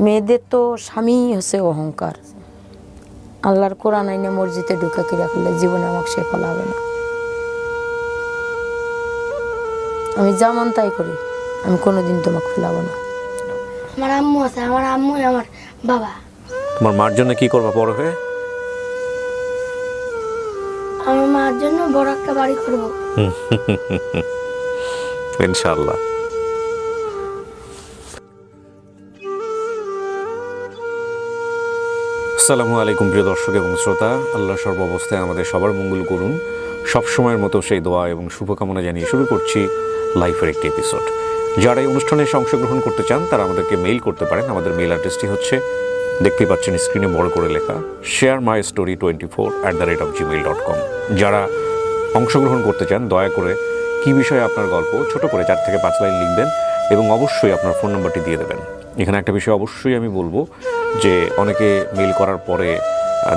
মেয়েদের তো স্বামী হচ্ছে অহংকার। আল্লাহর কোরআন আইনে মসজিদে ঢুকে কি রাখলে জীবনে আমাকে সে ফলাবে না। আমি যেমন তাই করি, আমি কোনোদিন তোমাকে ফেলাবো না। আমার আম্মু আছে, আমার আম্মু আমার বাবা। তোমার মার জন্য কি করবা বড় হয়ে? আমার মার জন্য বড় একটা বাড়ি করব। ইনশাআল্লাহ। আসসালামু আলাইকুম প্রিয় দর্শক এবং শ্রোতা, আল্লাহ সর্বাবস্থায় আমাদের সবার মঙ্গল করুন। সবসময়ের মতো সেই দোয়া এবং শুভকামনা জানিয়ে শুরু করছি লাইফের একটি এপিসোড। যারা এই অনুষ্ঠানে এসে অংশগ্রহণ করতে চান তারা আমাদেরকে মেইল করতে পারেন। আমাদের মেইল অ্যাড্রেসটি হচ্ছে, দেখতেই পাচ্ছেন স্ক্রিনে বড় করে লেখা, sharemystory24@gmail.com। যারা অংশগ্রহণ করতে চান দয়া করে কী বিষয়ে আপনার গল্প ছোট করে 4 থেকে 5 লাইন লিখবেন এবং অবশ্যই আপনার ফোন নাম্বারটি দিয়ে দেবেন। এখানে একটা বিষয় অবশ্যই আমি বলবো যে অনেকে মেইল করার পরে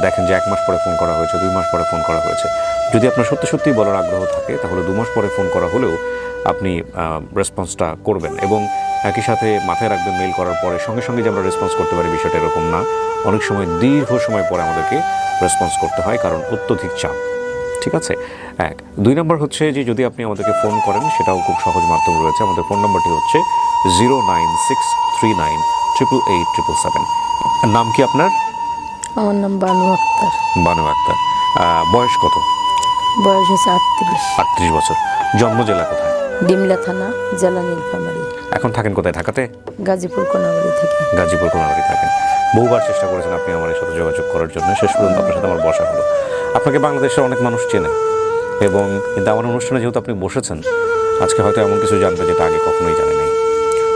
দেখেন যে 1 মাস পরে ফোন করা হয়েছে, 2 মাস পরে ফোন করা হয়েছে। যদি আপনার সত্যি সত্যিই বলার আগ্রহ থাকে তাহলে 2 মাস পরে ফোন করা হলেও আপনি রেসপন্সটা করবেন এবং একই সাথে মাথায় রাখবেন মেইল করার পরে সঙ্গে সঙ্গে যে আমরা রেসপন্স করতে পারি বিষয়টা এরকম না। অনেক সময় দীর্ঘ সময় পরে আমাদেরকে রেসপন্স করতে হয় কারণ অত্যধিক চাপ। ঠিক আছে? 1। 2 নম্বর হচ্ছে যে যদি আপনি আমাদেরকে ফোন করেন সেটাও খুব সহজ মাধ্যম রয়েছে। আমাদের ফোন নম্বরটি হচ্ছে 09639887777। নাম কি আপনার? আমার নাম বানু আক্তার। বানু আক্তার। বয়স কত? বয়স হচ্ছে 38। 38 বছর। জন্ম জেলা কোথায়? ডিমলা থানা, জেলা নীলফামারী। এখন থাকেন কোথায়? ঢাকাতে? গাজীপুর কোনাবাড়ি থেকে। গাজীপুর কোনাবাড়ি থাকেন। বহুবার চেষ্টা করেছেন আপনি আমার সাথে যোগাযোগ করার জন্য, শেষ পর্যন্ত আপনার সাথে আমার বসা হলো। আপনাকে বাংলাদেশের অনেক মানুষ চেনে এবং কিন্তু আমার অনুষ্ঠানে যেহেতু আপনি বসেছেন আজকে হয়তো এমন কিছু জানবে যেটা আগে কখনোই জানে নাই।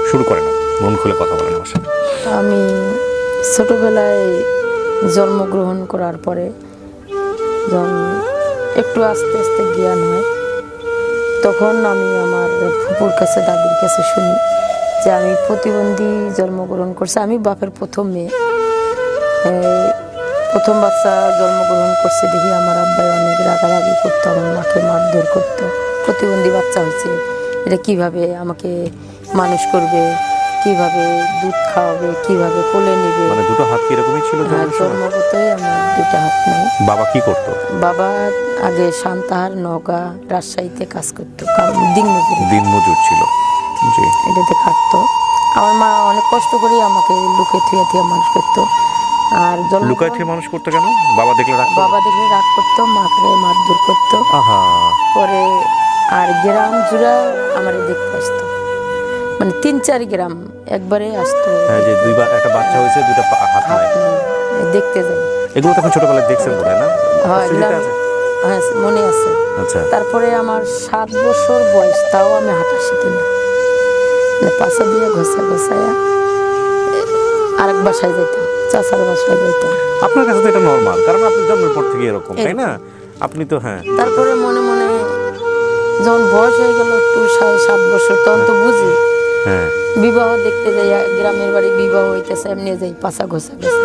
শুরু করেন, মন খুলে কথা বলেন আমার সাথে। আমি ছোটবেলায় জন্মগ্রহণ করার পরে যখন একটু আস্তে আস্তে জ্ঞান হয় তখন আমি আমার ফুপুর কাছে, দাদির কাছে শুনি যে আমি প্রতিবন্ধী জন্মগ্রহণ করছি। আমি বাপের প্রথম মেয়ে, প্রথম বাচ্চা জন্মগ্রহণ করছে দেখি আমার আব্বাই অনেক রাগারাগি করতো, আমার মাকে মারধর করতো। প্রতিবন্ধী বাচ্চা হয়েছে, এটা কিভাবে আমাকে মানুষ করবে, কিভাবে দুধ খাওয়াবে, কিভাবে কোলে নেবে। মানে দুটো হাত কি এরকমই ছিল? জন্মগতই আমার 2টা হাত নেই। বাবা কি করতো? বাবা আগে সান্তাহার, নওগাঁ, রাজশাহীতে কাজ করতো, দিনমজুর ছিল। জি। এটাতে খাটতো। আমার মা অনেক কষ্ট করে আমাকে লুকে থুয়া থুয়া মানুষ করতো। আর লুকায় থুয়ে মানুষ করতো কেন? বাবা দেখলে রাগ? বাবা দেখলে রাগ করতো, মাকে মারধর করতো। পরে আর গ্রাম জুড়া আমার দেখতে আসতো, মানে 3-4 গ্রাম একবারে আসতো। হ্যাঁ, যে একটা বাচ্চা হয়েছে, 2টা হাত নাই, দেখতে যাই। এগুলো তখন ছোটবেলায় দেখছেন বোধ হয় না? হ্যাঁ, মনে আছে। আচ্ছা। তারপরে আমার 7 বছর বয়স, তাও আমি হাঁটা শিখি না, পাশা দিয়ে ঘষায়া আরেক বাসায় যেতাম, চাচার বাসায় যেতাম। আপনার কাছে তো এটা নর্মাল, কারণ আপনি জন্মের পর থেকে এরকম, তাই না? আপনি তো হ্যাঁ। তারপরে মনে মনে যখন বয়স হয়ে গেল একটু 7 বছর, তখন তো বুঝি। হ্যাঁ। বিবাহ দেখতে যাই, গ্রামের বাড়ি বিবাহ হইতেছে, এমনি যাই পাশা ঘষা ঘষা,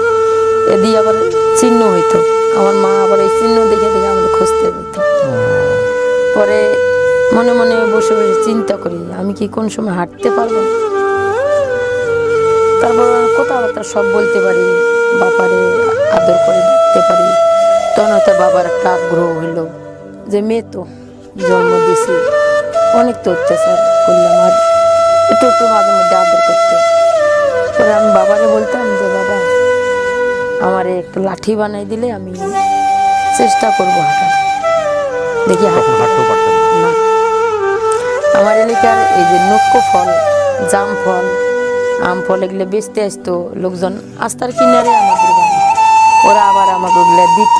এদিকে আবার চিহ্ন হইতো। আমার মা আবার এই চিহ্ন দেখে দেখে আমাদের খুঁজতে যেত। পরে মনে মনে বসে বসে চিন্তা করি আমি কি কোন সময় হাঁটতে পারবো। তারপর কথাবার্তা সব বলতে পারি, বাবারে আদর করে ডাকতে পারি। তখন হয়তো বাবার একটা আগ্রহ হইল যে মেয়ে তো জন্ম দিয়েছি, অনেক তো অত্যাচার করলাম, আর একটু একটু মাঝে মধ্যে আদর করতো। পরে আমি বাবারে বলতাম যে বাবা আমারে একটু লাঠি বানাই দিলে আমি চেষ্টা করবো হাঁটার, দেখি হাঁটতেও পারতেন না। আমার এলাকার এই যে নক্ষ ফল, জাম ফল, আম ফল এগুলো বেচতে আসতো লোকজন আস্তার কিনারে আমাদের বাড়ি, ওরা আবার আমাকে ওগুলো দিত,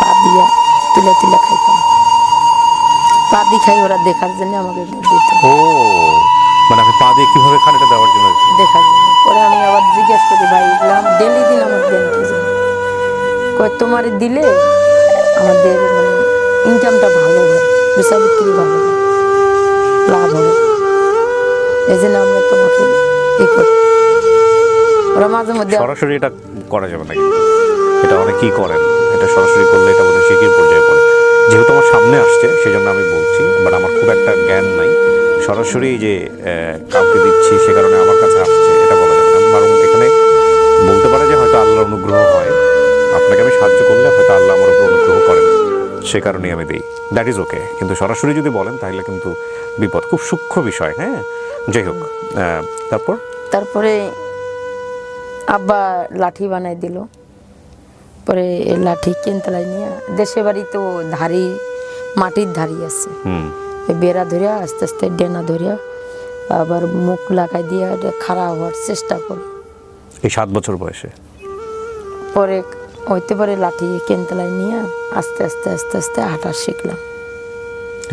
পা দিয়া তুলে তুলে খাইতাম। পা দিয়ে খাই, ওরা দেখার জন্য আমাকে দিত। ও মানে আপনি পা দিয়ে কিভাবে খান এটা দেওয়ার জন্য? দেখার জন্য। পরে আমি আবার জিজ্ঞেস করি ভাই এগুলো ডেলি দিন আমার দেন কি জন্য? কয় তোমার দিলে আমাদের মানে ইনকামটা ভালো হয়, বেচা বিক্রি ভালো হয়, লাভ হয়, এই জন্য আমরা তোমাকে করি। ওরা মাঝে মধ্যে সরাসরি এটা করা যাবে না, কিন্তু এটা অনেকেই করেন। এটা সরাসরি করলে এটা বোধহয় শিখির পর্যায়ে পড়ে। যেহেতু আমার সামনে আসছে সেজন্য আমি বলছি, বাট আমার খুব একটা জ্ঞান নাই। সরাসরি যে কাউকে দিচ্ছি সে কারণে আমার কাছে আসছে এটা বলা যাবে না, বরং এখানে সে কারণেই আমি দিই, দ্যাট ইজ ওকে। কিন্তু সরাসরি যদি বলেন তাহলে কিন্তু বিপদ, খুব সূক্ষ্ম বিষয়। হ্যাঁ, যাই হোক, তারপরে আব্বা লাঠি বানাই দিল। পরে এই লাঠি কেনতলায় নিয়ে, দেশে বাড়ি তো ধারি, মাটির ধারি আছে, বেড়া ধরিয়া আস্তে আস্তে ডেনা ধরিয়া আবার মুখ লাগাই দিয়ে খাড়া হওয়ার চেষ্টা করি। এই 7 বছর বয়সে পরে হইতে পারে লাঠি কেনতলায় নিয়ে আস্তে আস্তে আস্তে আস্তে হাঁটা শিখলাম,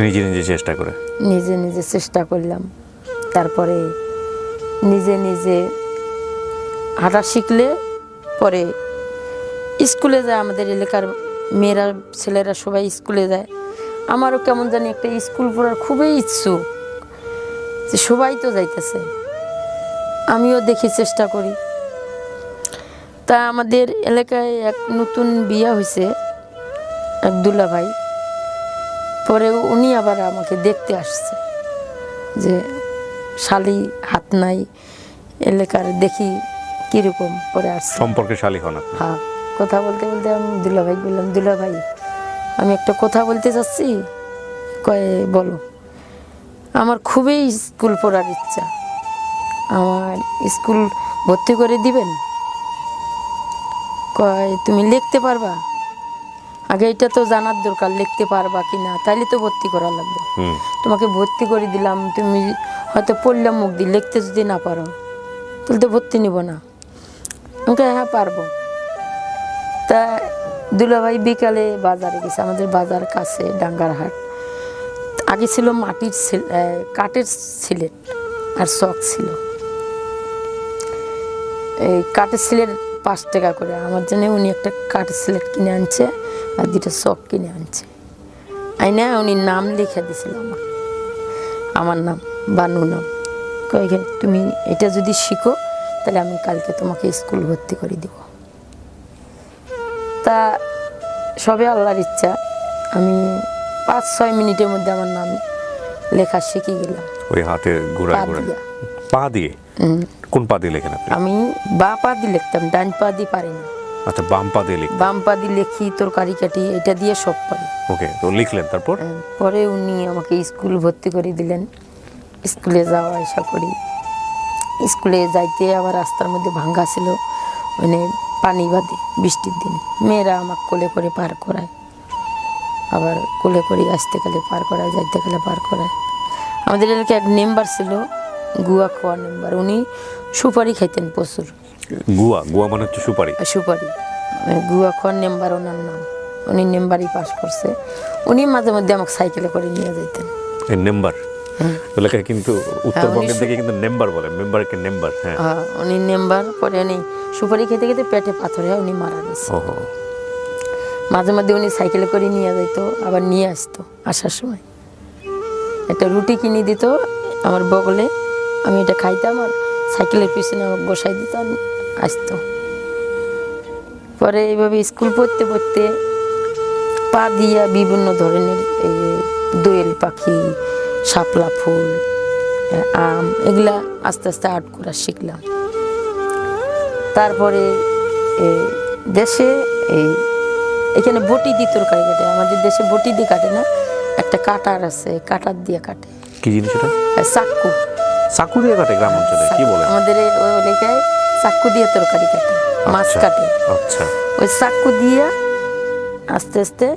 নিজে নিজে চেষ্টা করে, নিজে নিজে চেষ্টা করলাম। তারপরে নিজে নিজে হাঁটা শিখলে পরে স্কুলে যায়, আমাদের এলাকার মেয়েরা ছেলেরা সবাই স্কুলে যায়। আমারও কেমন জানি একটা স্কুল পড়ার খুবই ইচ্ছুক, যে সবাই তো যাইতেছে, আমিও দেখি চেষ্টা করি। তা আমাদের এলাকায় এক নতুন বিয়ে হয়েছে, এক দুলা ভাই। পরে উনি আবার আমাকে দেখতে আসছে, যে শালি হাত নাই এলাকার, দেখি কিরকম। পরে আসছে সম্পর্কে শালি হন আপনি? হ্যাঁ, কথা বলতে বলতে আমি দুলা ভাই বললাম, দুলা ভাই আমি একটা কথা বলতে চাচ্ছি। কয়ে বলো। আমার খুবই স্কুল পড়ার ইচ্ছা, আমার স্কুল ভর্তি করে দিবেন? কয় তুমি লিখতে পারবা? আগে এটা তো জানার দরকার, লিখতে পারবা কি না, তাইলে তো ভর্তি করা লাগবে। তোমাকে ভর্তি করে দিলাম, তুমি হয়তো পড়লাম মুখ দিয়ে, লিখতে যদি না পারো তাহলে তো ভর্তি নিব না। আমাকে হ্যাঁ পারবো। তা দুলাভাই বিকালে বাজারে গেছে, আমাদের বাজার কাছে ডাঙ্গারহাট। আগে ছিল মাটির কাঠের সিলেট আর চক ছিল। এই কাঠের সিলেট 5 টাকা করে, আমার জন্য উনি একটা কাঠের সিলেট কিনে আনছে আর 2টা চক কিনে আনছে। আইনা উনি নাম লিখে দিয়েছিল আমার নাম, বানু নাম। কয়েক তুমি এটা যদি শিখো তাহলে আমি কালকে তোমাকে স্কুল ভর্তি করে দিব। তা সবে আল্লাহর ইচ্ছা, আমি 5-6 মিনিটের মধ্যে আমার নাম লেখা শিখে গেলাম। ওই হাতে ঘোরায় ঘোরায় পা দিয়ে? কোন পা দিয়ে লেখেন আপনি? আমি বা পা দিয়ে লিখতাম, ডান পা দিয়ে পারি না। আচ্ছা, বাম পা দিয়ে লিখতেন? বাম পা দিয়ে লিখি, তরকারি কাটি, এটা দিয়ে সব পারি। ওকে, তো লিখলেন তারপর? পরে উনি আমাকে স্কুল ভর্তি করে দিলেন। স্কুলে যাওয়া আসা করি। স্কুলে যাইতে আবার রাস্তার মধ্যে ভাঙ্গা ছিল, মানে পানি বাঁধে বৃষ্টির দিন, মেয়েরা আমাকে কোলে করে পার করায়, আবার কোলে করে আসতে গেলে পার করায়, যাইতে গেলে পার করায়। আমাদের এলাকায় এক মেম্বার ছিল, গুয়া খোয়া মেম্বার, উনি সুপারি খাইতেন প্রচুর। গুয়া? গুয়া মানে হচ্ছে সুপারি? সুপারি, গুয়া খোয়ার মেম্বার ওনার নাম। উনি মেম্বারই পাস করছে। উনি মাঝে মধ্যে আমাকে সাইকেলে করে নিয়ে যেতেন। এই মেম্বার এলাকায় কিন্তু উত্তরবঙ্গের দিকে কিন্তু নেম্বার বলে, মেম্বারকে নেম্বার। হ্যাঁ, উনি নেম্বার। পরে উনি সুপারি খেতে খেতে পেটে পাথর হয়ে উনি মারা গেছে। মাঝে মাঝে উনি সাইকেলে করে নিয়ে যেত, আবার নিয়ে আসতো। আসার সময় একটা রুটি কিনে দিত আমার বগলে, আমি এটা খাইতাম, আর সাইকেলের পিছনে আমাকে বসাই দিত, আসতো। পরে এইভাবে স্কুল পড়তে পড়তে পা দিয়া বিভিন্ন ধরনের এই দোয়েল পাখি, শাপলা ফুল, আম, এগুলা আস্তে আস্তে আর্ট করা শিখলাম। তারপরে দেশে এখানে বটি দিয়ে তরকারি কাটে, আমাদের দেশে বটি দিয়ে কাটে না, একটা কাটার আছে, কাটার দিয়ে কাটে। কি জিনিস এটা? চাক্কু। চাকু দিয়ে কাটে গ্রাম অঞ্চলে? কি বলে? আমাদের ওই এলাকায় চাক্কু দিয়ে তরকারি কাটে, মাছ কাটে। আচ্ছা, ওই চাক্কু দিয়ে আস্তে আস্তে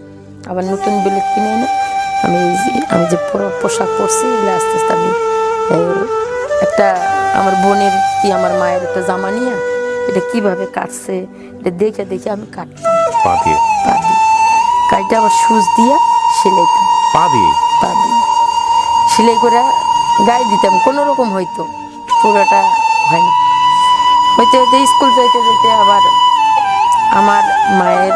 আবার নতুন ব্লেড কিনে এনে আমি যে পোশাক পরছি এগুলো আস্তে আস্তে আমি একটা আমার বোনের কি আমার মায়ের একটা জামা নিয়ে এটা কিভাবে কাটছে এটা দেখে দেখে আমি কাটতাম পা দিয়ে। কাটতে আবার সুচ দিয়ে সেলাইতাম পা দিয়ে সেলাই করে গায়ে দিতাম, কোনো রকম হয়তো, পুরোটা হয় না। হইতে হইতে স্কুল যাইতে যেতে আবার আমার মায়ের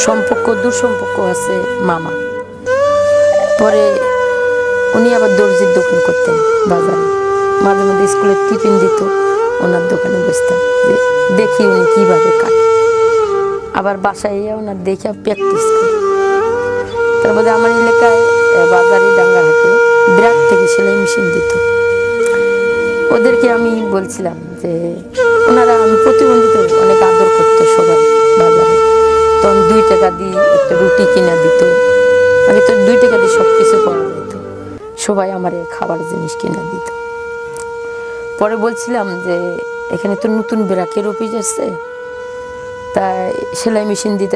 সম্পর্ক, দূর সম্পর্ক আছে মামা। পরে উনি আবার দর্জির দোকান করতেন বাজারে, মাঝে মাঝে স্কুলের টিফিন দিত, ওনার দোকানে বসতাম, দেখি উনি কীভাবে কাটে। আবার বাসায় ওনার দেখে প্র্যাকটিস করি। তারপরে আমার এলাকায় বাজারে ডাঙ্গারহাটে বিরাট থেকে সেলাই মেশিন দিত। ওদেরকে আমি বলছিলাম যে ওনারা, আমি প্রতিবন্ধী তো অনেক আদর করতো সবাই বাজারে, তখন 2 টাকা দিয়ে একটা রুটি কিনে দিত, আগে তো 2 টাকা দিয়ে সব কিছু করা যেত, সবাই আমার খাবার জিনিস কিনে দিত। পরে বলছিলাম যে এখানে তো নতুন ব্র্যাকের অফিস আসছে, তাই সেলাই মেশিন দিতে